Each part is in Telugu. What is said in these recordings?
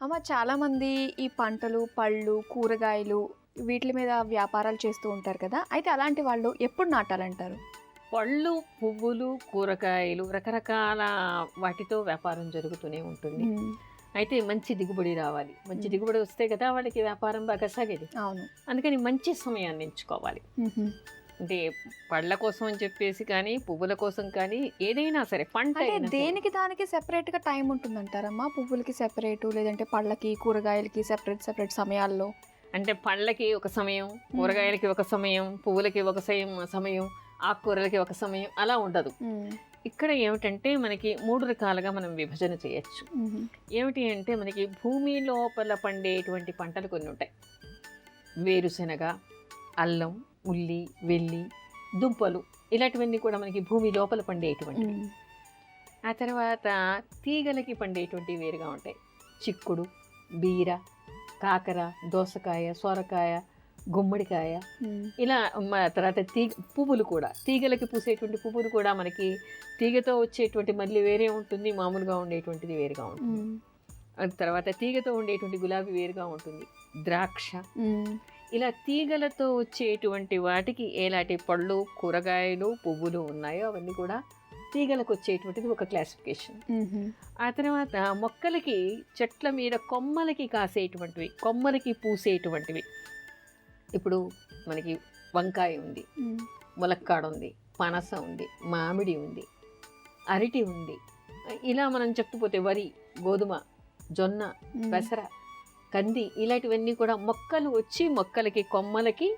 అమ్మ చాలామంది ఈ పంటలు, పళ్ళు, కూరగాయలు వీటిల మీద వ్యాపారాలు చేస్తూ ఉంటారు కదా! అయితే అలాంటి వాళ్ళు ఎప్పుడు నాటాలంటారు? పళ్ళు, పువ్వులు, కూరగాయలు రకరకాల వాటితో వ్యాపారం జరుగుతూనే ఉంటుంది. హ్మ్. అయితే మంచి దిగుబడి రావాలి. మంచి దిగుబడి వస్తే కదా వాళ్ళకి వ్యాపారం బాగా సాగేది. అవును. అందుకని మంచి సమయాన్ని ఎంచుకోవాలి. హుహు. అంటే పళ్ళ కోసం అని చెప్పేసి కానీ, పువ్వుల కోసం కానీ ఏదైనా సరే పంట అంటే అయినా సరే. దేనికి దానికి సెపరేట్‌గా టైం ఉంటుందంటారమ్మా? పువ్వులకి సెపరేటు, లేదంటే పళ్ళకి, కూరగాయలకి సెపరేట్ సమయాల్లో? అంటే పళ్ళకి ఒక సమయం, కూరగాయలకి ఒక సమయం, పువ్వులకి ఒక సమయం, ఆకుకూరలకి ఒక సమయం అలా ఉండదు. హ్మ్. ఇక్కడ ఏమిటంటే మనకి 3 రకాలుగా మనం విభజన చేయొచ్చు. హుహు. ఏమిటి అంటే మనకి భూమి లోపల పండేటువంటి పంటలు కొన్ని ఉంటాయి. వేరుశెనగ, అల్లం, ఉల్లి, వెల్లి, దుంపలు ఇలాంటివన్నీ కూడా మనకి భూమి లోపల పండేటువంటివి. హ్మ్. ఆ తర్వాత తీగలకి పండేటువంటివి వేరుగా ఉంటాయి. చిక్కుడు, బీర, కాకర, దోసకాయ, సొరకాయ, గుమ్మడికాయ హ్మ్. ఇలా తర్వాత పువ్వులు కూడా తీగలకి పూసేటువంటి పువ్వులు కూడా మనకి తీగతో వచ్చేటువంటి మళ్ళీ వేరే ఉంటుంది, మామూలుగా ఉండేటువంటిది వేరుగా ఉంటుంది. హ్మ్. అది తర్వాత తీగతో ఉండేటువంటి గులాబీ వేరుగా ఉంటుంది. ద్రాక్ష హ్మ్. ఇలా తీగలతో వచ్చేటువంటి వాటికి ఎలాంటి పళ్ళు, కూరగాయలు, పువ్వులు ఉన్నాయో అవన్నీ కూడా తీగలకు వచ్చేటువంటిది ఒక క్లాసిఫికేషన్. హుహు. ఆ తర్వాత మొక్కలకి చెట్ల మీద కొమ్మలకి కాసేటువంటివి, కొమ్మలకి పూసేటువంటివి. ఇప్పుడు మనకి వంకాయ ఉంది, హ్మ్. ములక్కాడ ఉంది, పనస ఉంది, మామిడి ఉంది, అరటి ఉంది. ఇలా మనం చెప్పుపోతే వరి, గోధుమ, జొన్న, హ్మ్. పెసర, కంది ఇలాంటివన్నీ కూడా మొక్కలు వచ్చి మొక్కలకి కొమ్మలకి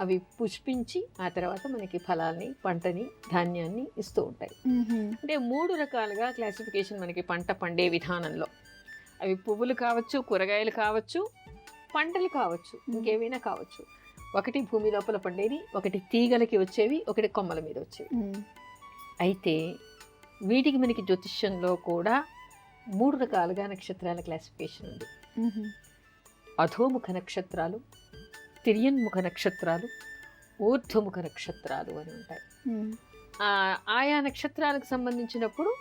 అవి పుష్పించి ఆ తర్వాత మనకి ఫలాల్ని, పంటని, ధాన్యాన్ని ఇస్తూ ఉంటాయి. హుహు. అంటే 3 రకాలుగా క్లాసిఫికేషన్ మనకి పంట పండే విధానంలో. అవి పువ్వులు కావచ్చు, కూరగాయలు కావచ్చు, పంటలు కావచ్చు, ఇంకేమైనా కావచ్చు. ఒకటి భూమి లోపల పండేది, ఒకటి తీగలకి వచ్చేవి, ఒకటి కొమ్మల మీద వచ్చేవి. హ్మ్. అయితే వీటికి మనకి జ్యోతిష్యంలో కూడా 3 రకాలుగా నక్షత్రాల క్లాసిఫికేషన్ ఉంది. హుహు. అధోముఖ నక్షత్రాలు, తిర్యన్ముఖ నక్షత్రాలు, ఊర్ధ్వముఖ నక్షత్రాలు అని ఉంటాయి. హ్మ్. ఆయా నక్షత్రాలకు సంబంధించినప్పుడు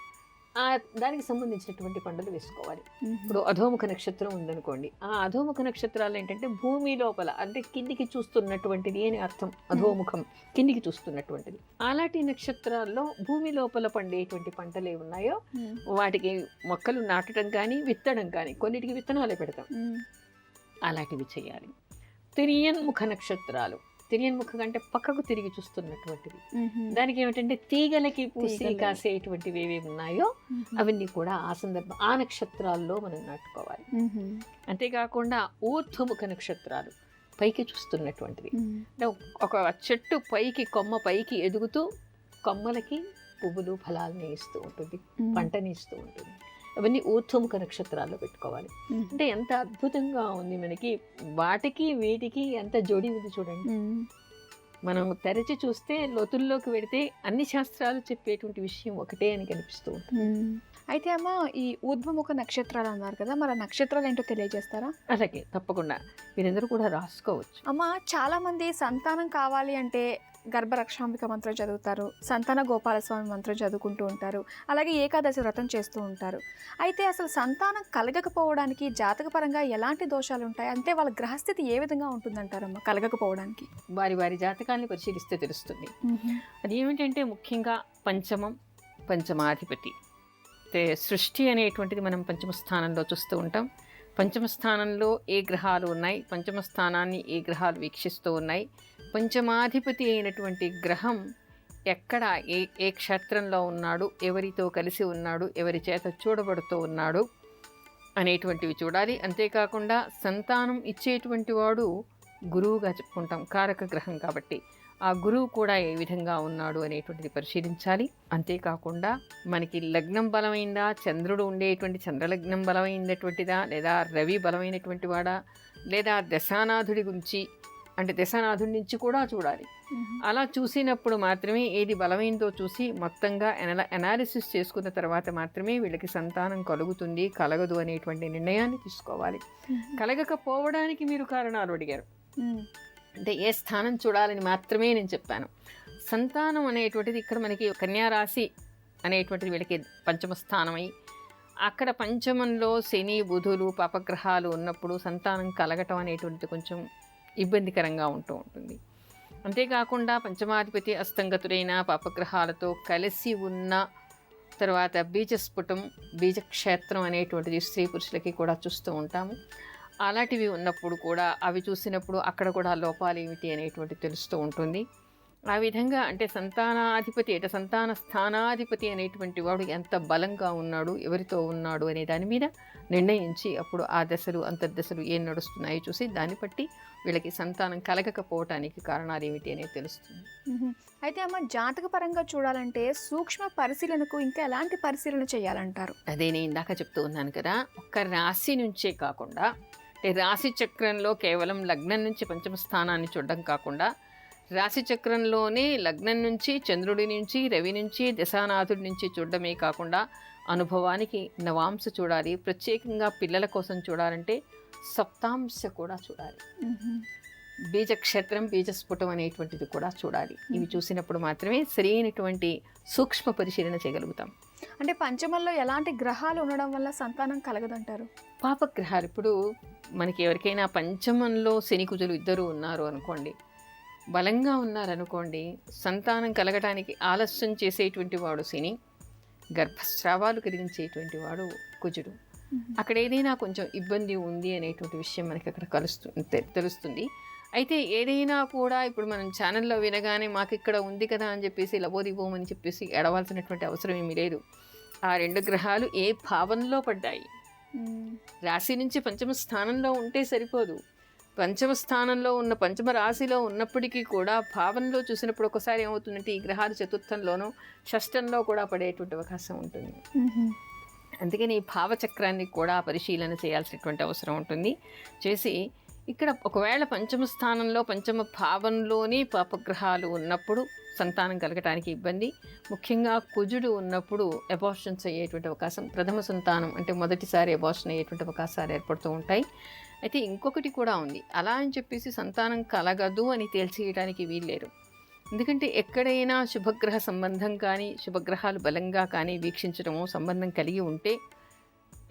దానికి సంబంధించినటువంటి పంటలు వేసుకోవాలి. హుహు. ఇప్పుడు అధోముఖ నక్షత్రం ఉందనుకోండి, ఆ అధోముఖ నక్షత్రాలు ఏంటంటే భూమి లోపల అంటే కిందికి చూస్తున్నటువంటిది అని అర్థం. అధోముఖం కిందికి చూస్తున్నటువంటిది. అలాంటి నక్షత్రాల్లో భూమి లోపల పండేటువంటి పంటలు ఏవి ఉన్నాయో హ్మ్. వాటికి మొక్కలు నాటడం కానీ విత్తడం కానీ, కొన్నిటికి విత్తనాలే పెడతాం, హ్మ్. అలాంటివి చేయాలి. తిర్యన్ముఖ నక్షత్రాలు, తిర్యన్ముఖ అంటే పక్కకు తిరిగి చూస్తున్నటువంటివి. హుహు. దానికి ఏమిటంటే తీగలకి పూసి తీగలు. కాసేటువంటివి ఏవేవి ఉన్నాయో హుహు. అవన్నీ కూడా ఆ నక్షత్రాల్లో మనం నాటుకోవాలి. హుహు. అంతేకాకుండా ఊర్ధ్వముఖ నక్షత్రాలు పైకి చూస్తున్నటువంటివి. హ్మ్. అంటే ఒక చెట్టు పైకి కొమ్మ పైకి ఎదుగుతూ కొమ్మలకి పువ్వులు ఫలాల్ని ఇస్తూ ఉంటుంది, హ్మ్. పంటని ఇస్తూ ఉంటుంది. అవన్నీ ఊర్ధ్వముఖ నక్షత్రాల్లో పెట్టుకోవాలి. హ్మ్. అంటే ఎంత అద్భుతంగా ఉంది మనకి, వాటికి వీటికి ఎంత జోడి ఉంది చూడండి. హ్మ్. మనం తెరచి చూస్తే లోతుల్లోకి వెడితే అన్ని శాస్త్రాలు చెప్పేటువంటి విషయం ఒకటే అని కనిపిస్తూ ఉంటుంది. హ్మ్. అయితే అమ్మ ఈ ఊర్ధ్వముఖ నక్షత్రాలు అన్నారు కదా! మరి ఆ నక్షత్రాలు ఏంటో తెలియజేస్తారా? అలాగే తప్పకుండా మీరందరూ కూడా రాసుకోవచ్చు. అమ్మ చాలామంది సంతానం కావాలి అంటే గర్భరక్షాంబిక మంత్రం చదువుతారు. సంతాన గోపాలస్వామి మంత్రం చదువుకుంటూ ఉంటారు. అలాగే ఏకాదశి వ్రతం చేస్తూ ఉంటారు. అయితే అసలు సంతానం కలగకపోవడానికి జాతకపరంగా ఎలాంటి దోషాలు ఉంటాయి? అంటే వాళ్ళ గ్రహస్థితి ఏ విధంగా ఉంటుందంటారమ్మ కలగకపోవడానికి? వారి వారి జాతకాన్ని పరిశీలిస్తే తెలుస్తుంది. అది ఏమిటంటే ముఖ్యంగా పంచమాధిపతి. అంటే సృష్టి అనేటువంటిది మనం పంచమ స్థానంలో చూస్తూ ఉంటాం. పంచమ స్థానంలో ఏ గ్రహాలు ఉన్నాయి, పంచమ స్థానాన్ని ఏ గ్రహాలు వీక్షిస్తూ ఉన్నాయి, పంచమాధిపతి అయినటువంటి గ్రహం ఎక్కడ ఏ క్షేత్రంలో ఉన్నాడు, ఎవరితో కలిసి ఉన్నాడు, ఎవరి చేత చూడబడుతూ ఉన్నాడు అనేటువంటివి చూడాలి. అంతేకాకుండా సంతానం ఇచ్చేటువంటి వాడు గురువుగా చెప్పుకుంటాం, కారక గ్రహం కాబట్టి ఆ గురువు కూడా ఏ విధంగా ఉన్నాడు అనేటువంటిది పరిశీలించాలి. అంతేకాకుండా మనకి లగ్నం బలమైందా, చంద్రుడు ఉండేటువంటి చంద్రలగ్నం బలమైనటువంటిదా, లేదా రవి బలమైనటువంటి వాడా, లేదా దశానాథుడి గురించి అంటే దశానాథుడి నుంచి కూడా చూడాలి. అలా చూసినప్పుడు మాత్రమే ఏది బలమైందో చూసి మొత్తంగా అనాలిసిస్ చేసుకున్న తర్వాత మాత్రమే వీళ్ళకి సంతానం కలుగుతుంది, కలగదు అనేటువంటి నిర్ణయాన్ని తీసుకోవాలి. కలగకపోవడానికి మీరు కారణాలు అడిగారు. అంటే ఏ స్థానం చూడాలని మాత్రమే నేను చెప్పాను. సంతానం అనేటువంటిది ఇక్కడ మనకి కన్యారాశి అనేటువంటిది వీళ్ళకి పంచమ స్థానమై అక్కడ పంచమంలో శని బుధులు పాపగ్రహాలు ఉన్నప్పుడు సంతానం కలగటం అనేటువంటిది కొంచెం ఇబ్బందికరంగా ఉంటూ ఉంటుంది. అంతేకాకుండా పంచమాధిపతి అస్తంగతుడైన పాపగ్రహాలతో కలిసి ఉన్న తర్వాత బీజస్ఫుటం బీజక్షేత్రం అనేటువంటిది స్త్రీ పురుషులకి కూడా చూస్తూ ఉంటాము. అలాంటివి ఉన్నప్పుడు కూడా అవి చూసినప్పుడు అక్కడ కూడా లోపాలు ఏమిటి అనేటువంటిది తెలుస్తూ ఉంటుంది. ఆ విధంగా అంటే సంతానాధిపతి సంతాన స్థానాధిపతి అనేటువంటి వాడు ఎంత బలంగా ఉన్నాడు, ఎవరితో ఉన్నాడు అనే దాని మీద నిర్ణయించి అప్పుడు ఆ దశలు అంతర్దశలు ఏం నడుస్తున్నాయో చూసి దాన్ని బట్టి వీళ్ళకి సంతానం కలగకపోవటానికి కారణాలు ఏమిటి అనేది తెలుస్తుంది. అయితే అమ్మ, జాతక పరంగా చూడాలంటే సూక్ష్మ పరిశీలనకు ఇంకా ఎలాంటి పరిశీలన చేయాలంటారు? అదే నేను ఇందాక చెప్తూ ఉన్నాను కదా, ఒక్క రాశి నుంచే కాకుండా అంటే రాశి చక్రంలో కేవలం లగ్నం నుంచి పంచమ స్థానాన్ని చూడడం కాకుండా రాశి చక్రంలోనే లగ్నం నుంచి చంద్రుడి నుంచి రవి నుంచి దశానాథుడి నుంచి చూడడమే కాకుండా అనుభవానికి నవాంశ చూడాలి. ప్రత్యేకంగా పిల్లల కోసం చూడాలంటే సప్తాంశ కూడా చూడాలి. బీజక్షేత్రం బీజస్ఫుటం అనేటువంటిది కూడా చూడాలి. ఇవి చూసినప్పుడు మాత్రమే సరైనటువంటి సూక్ష్మ పరిశీలన చేయగలుగుతాం. అంటే పంచమంలో ఎలాంటి గ్రహాలు ఉండడం వల్ల సంతానం కలగదంటారు? పాపగ్రహాలు ఇప్పుడు మనకి ఎవరికైనా పంచమంలో శని కుజులు ఇద్దరు ఉన్నారు అనుకోండి, బలంగా ఉన్నారనుకోండి, సంతానం కలగటానికి ఆలస్యం చేసేటువంటి వాడు శని, గర్భస్రావాలు కలిగించేటువంటి వాడు కుజుడు. అక్కడ ఏదైనా కొంచెం ఇబ్బంది ఉంది అనేటువంటి విషయం మనకి అక్కడ తెలుస్తుంది. అయితే ఏదైనా కూడా ఇప్పుడు మనం ఛానల్లో వినగానే మాకు ఇక్కడ ఉంది కదా అని చెప్పేసి లబోదిబోమని చెప్పేసి ఎడవాల్సినటువంటి అవసరం ఏమీ లేదు. ఆ రెండు గ్రహాలు ఏ భావంలో పడ్డాయి, రాశి నుంచి పంచమ స్థానంలో ఉంటే సరిపోదు. పంచమ స్థానంలో ఉన్న పంచమ రాశిలో ఉన్నప్పటికీ కూడా భావంలో చూసినప్పుడు ఒకసారి ఏమవుతుందంటే ఈ గ్రహాలు చతుర్థంలోనూ షష్టంలో కూడా పడేటువంటి అవకాశం ఉంటుంది. అందుకని ఈ భావచక్రాన్ని కూడా పరిశీలన చేయాల్సినటువంటి అవసరం ఉంటుంది. చేసి ఇక్కడ ఒకవేళ పంచమ స్థానంలో పంచమ భావంలోని పాపగ్రహాలు ఉన్నప్పుడు సంతానం కలగటానికి ఇబ్బంది. ముఖ్యంగా కుజుడు ఉన్నప్పుడు అబార్షన్స్ అయ్యేటువంటి అవకాశం, ప్రథమ సంతానం అంటే మొదటిసారి అబార్షన్ అయ్యేటువంటి అవకాశాలు ఏర్పడుతూ ఉంటాయి. అయితే ఇంకొకటి కూడా ఉంది, అలా అని చెప్పేసి సంతానం కలగదు అని తేల్చేయడానికి వీల్లేరు. ఎందుకంటే ఎక్కడైనా శుభగ్రహ సంబంధం కానీ శుభగ్రహాలు బలంగా కానీ వీక్షించడము సంబంధం కలిగి ఉంటే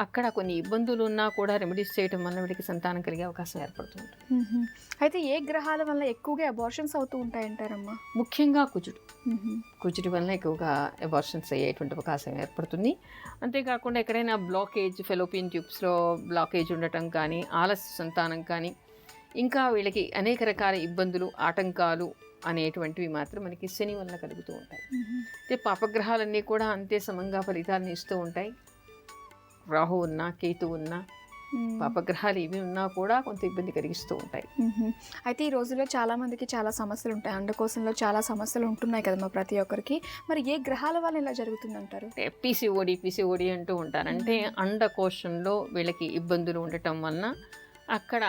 అక్కడ కొన్ని ఇబ్బందులు ఉన్నా కూడా రెమెడీస్ చేయడం వల్ల వీడికి సంతానం కలిగే అవకాశం ఏర్పడుతుంది. అయితే ఏ గ్రహాల వల్ల ఎక్కువగా అబార్షన్స్ అవుతూ ఉంటాయంటారమ్మా? ముఖ్యంగా కుజుడి వల్ల ఎక్కువగా అబార్షన్స్ అయ్యేటువంటి అవకాశం ఏర్పడుతుంది. అంతేకాకుండా ఎక్కడైనా బ్లాకేజ్, ఫెలోపియన్ ట్యూబ్స్లో బ్లాకేజ్ ఉండటం కానీ, ఆలస్య సంతానం కానీ, ఇంకా వీళ్ళకి అనేక రకాల ఇబ్బందులు, ఆటంకాలు అనేటువంటివి మాత్రం మనకి శని వల్ల కలుగుతూ ఉంటాయి. అయితే పాపగ్రహాలన్నీ కూడా అంతే సమంగా ఫలితాలను ఇస్తూ ఉంటాయి. రాహు ఉన్నా, కేతు ఉన్నా, పాపగ్రహాలు ఇవి ఉన్నా కూడా కొంత ఇబ్బంది కలిగిస్తూ ఉంటాయి. అయితే ఈ రోజుల్లో చాలా మందికి చాలా సమస్యలు ఉంటాయి, అండకోశంలో చాలా సమస్యలు ఉంటున్నాయి కదమ్మా ప్రతి ఒక్కరికి. మరి ఏ గ్రహాల వల్ల ఇలా జరుగుతుందంటారు? పీసీఓడి అంటూ ఉంటారు. అంటే అండకోశంలో వీళ్ళకి ఇబ్బందులు ఉండటం వలన అక్కడ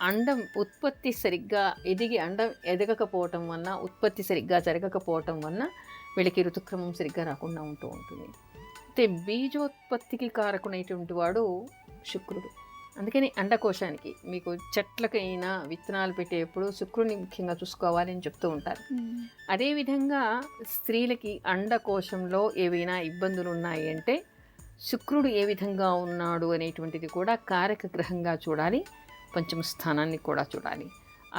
అండం ఉత్పత్తి సరిగ్గా అండం ఎదగకపోవటం వలన, ఉత్పత్తి సరిగ్గా జరగకపోవటం వలన వీళ్ళకి ఋతుక్రమం సరిగ్గా రాకుండా ఉంటూ ఉంటుంది. అయితే బీజోత్పత్తికి కారకునైనటువంటి వాడు శుక్రుడు. అందుకని అండకోశానికి మీకు చెట్లకైనా విత్తనాలు పెట్టేప్పుడు శుక్రుని ముఖ్యంగా చూసుకోవాలి అని చెప్తూ ఉంటారు. అదేవిధంగా స్త్రీలకి అండకోశంలో ఏవైనా ఇబ్బందులు ఉన్నాయి అంటే శుక్రుడు ఏ విధంగా ఉన్నాడు అనేటువంటిది కూడా కారక గ్రహంగా చూడాలి. పంచమ స్థానాన్ని కూడా చూడాలి.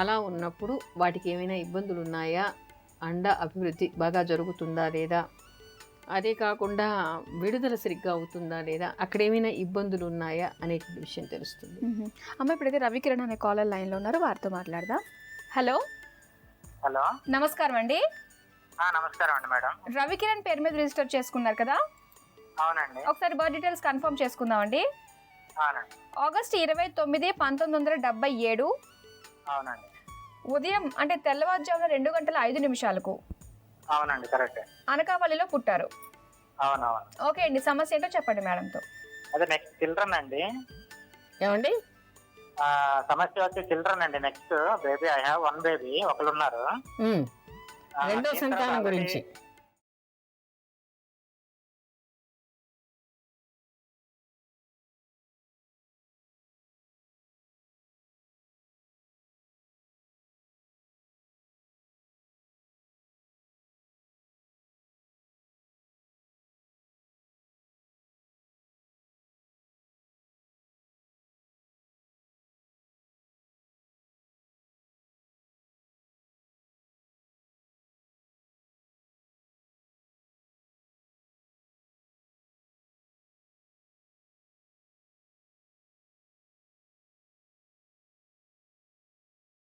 అలా ఉన్నప్పుడు వాటికి ఏమైనా ఇబ్బందులు ఉన్నాయా, అండ అభివృద్ధి బాగా జరుగుతుందా లేదా, అదే కాకుండా విడుదల సరిగ్గా అవుతుందా లేదా, అక్కడ ఏమైనా ఇబ్బందులు ఉన్నాయా అనేటువంటి విషయం తెలుస్తుంది. అమ్మ, ఇప్పుడైతే రవికిరణ్ అనే కాలర్ లైన్లో ఉన్నారు, వారితో మాట్లాడదాం. హలో నమస్కారం అండి. నమస్కారం అండి మేడం. రవికిరణ్ పేరు మీద రిజిస్టర్ చేసుకున్నారు కదా? అవునండి. ఒకసారి బర్త్ డీటెయిల్స్ కన్ఫర్మ్ చేసుకుందామండి. అవునండి. ఆగస్ట్ 29, 1977. అవునండి. ఉదయం అంటే తెల్లవారుజామున 2:05 అవునండి, కరెక్ట్. అనకాపల్లిలో పుట్టారు. అవునవును. ఓకే అండి, సమస్య ఏంటో చెప్పండి మేడంతో. అదే నెక్స్ట్ చిల్డ్రన్ అండి. ఏమండి సమస్య వచ్చి చిల్డ్రన్ అండి. Next baby, I have 1 baby, ఒకళ్ళు ఉన్నారు. రెండో సంతానం గురించి